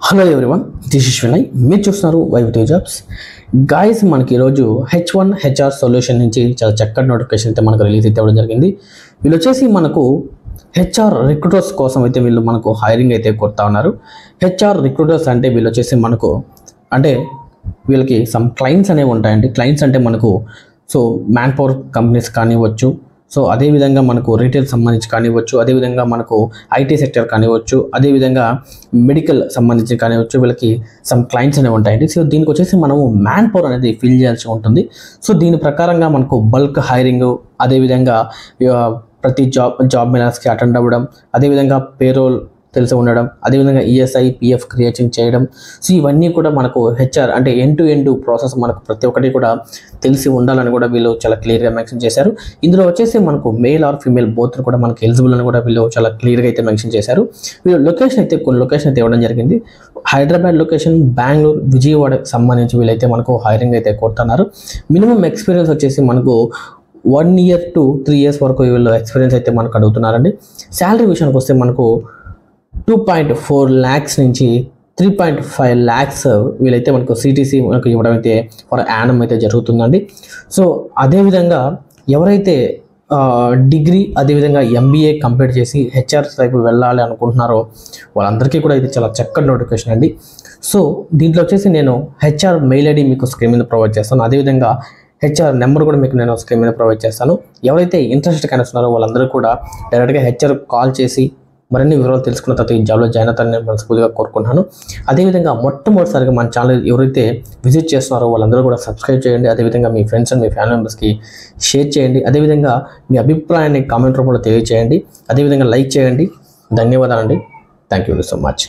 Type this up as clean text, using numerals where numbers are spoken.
Hello everyone, this is Vinay. మీరు చూస్తున్నారు వైవిటీ jobs. Guys, మనకి ఈరోజు H1 HR సొల్యూషన్ నుంచి చాలా చక్కటి నోటిఫికేషన్ అయితే మనకు రిలీజ్ అయితే ఇవ్వడం జరిగింది. వీళ్ళు వచ్చేసి మనకు HR రిక్రూటర్స్ కోసం అయితే వీళ్ళు మనకు హైరింగ్ అయితే కొడతా ఉన్నారు. HR రిక్రూటర్స్ అంటే వీళ్ళు వచ్చేసి మనకు అంటే వీళ్ళకి సమ్ క్లయింట్స్ అనేవి ఉంటాయండి. క్లయింట్స్ అంటే మనకు మ్యాన్ పవర్ కంపెనీస్ కానివ్వచ్చు, అదేవిధంగా మనకు రీటైల్ సంబంధించి కానివ్వచ్చు, అదేవిధంగా మనకు ఐటీ సెక్టర్ కానివ్వచ్చు, అదేవిధంగా మెడికల్ సంబంధించి కానివ్వచ్చు, వీళ్ళకి సమ్ క్లయింట్స్ అనేవి ఉంటాయండి. దీనికి వచ్చేసి మనము మ్యాన్ పవర్ అనేది ఫిల్ చేయాల్సి ఉంటుంది. దీని ప్రకారంగా మనకు బల్క్ హైరింగ్, అదేవిధంగా ప్రతి జాబ్ మేళాస్కి అటెండ్ అవ్వడం, అదేవిధంగా పేరోల్ తెలిసి ఉండడం, అదేవిధంగా ESI PF క్రియేషన్ చేయడం. ఇవన్నీ కూడా మనకు HR అంటే ఎండ్ టు ఎండ్ ప్రాసెస్ మనకు ప్రతి ఒక్కటి కూడా తెలిసి ఉండాలని కూడా వీళ్ళు చాలా క్లియర్గా మెన్షన్ చేశారు. ఇందులో వచ్చేసి మనకు మేల్ ఆర్ ఫీమేల్ బోత్ కూడా మనకు ఎలిజిబుల్ అని కూడా వీళ్ళు చాలా క్లియర్గా అయితే మెన్షన్ చేశారు. వీళ్ళు కొన్ని లొకేషన్ అయితే ఇవ్వడం జరిగింది. హైదరాబాద్ లొకేషన్, బెంగళూరు, విజయవాడకి సంబంధించి వీళ్ళైతే మనకు హైరింగ్ అయితే కొడుతున్నారు. మినిమం ఎక్స్పీరియన్స్ వచ్చేసి మనకు 1 year to 3 years వరకు వీళ్ళు ఎక్స్పీరియన్స్ అయితే మనకు అడుగుతున్నారండి. శాలరీ విషయానికి వస్తే మనకు 2.4 lakhs నుంచి 3.5 lakhs వీళ్ళైతే మనకు CTC మనకు ఇవ్వడం అయితే ఫర్ యానం అయితే జరుగుతుందండి. అదేవిధంగా ఎవరైతే డిగ్రీ అదేవిధంగా MBA కంప్లీట్ చేసి HR వైపు వెళ్ళాలి అనుకుంటున్నారో వాళ్ళందరికీ కూడా ఇది చాలా చక్కటి నోటిఫికేషన్ అండి. దీంట్లో వచ్చేసి నేను HR మెయిల్ ID మీకు స్క్రీన్ మీద ప్రొవైడ్ చేస్తాను. అదేవిధంగా HR నెంబర్ కూడా మీకు నేను స్క్రీన్ మీద ప్రొవైడ్ చేస్తాను. ఎవరైతే ఇంట్రెస్ట్ కనిస్తున్నారో వాళ్ళందరూ కూడా డైరెక్ట్గా HR కాల్ చేసి మరిన్ని వివరాలు తెలుసుకున్న తర్వాత ఈ జాబ్లో జాయిన్ అవుతారని నేను మనస్ఫూర్తిగా కోరుకుంటున్నాను. అదేవిధంగా మొట్టమొదటిసారిగా మన ఛానల్ ఎవరైతే విజిట్ చేస్తున్నారో వాళ్ళందరూ కూడా సబ్స్క్రైబ్ చేయండి. అదేవిధంగా మీ ఫ్రెండ్స్ అండ్ మీ ఫ్యామిలీ మెంబర్స్కి షేర్ చేయండి. అదేవిధంగా మీ అభిప్రాయాన్ని కామెంట్ రూపంలో తెలియజేయండి. అదేవిధంగా లైక్ చేయండి. ధన్యవాదాలండి. Thank you so much.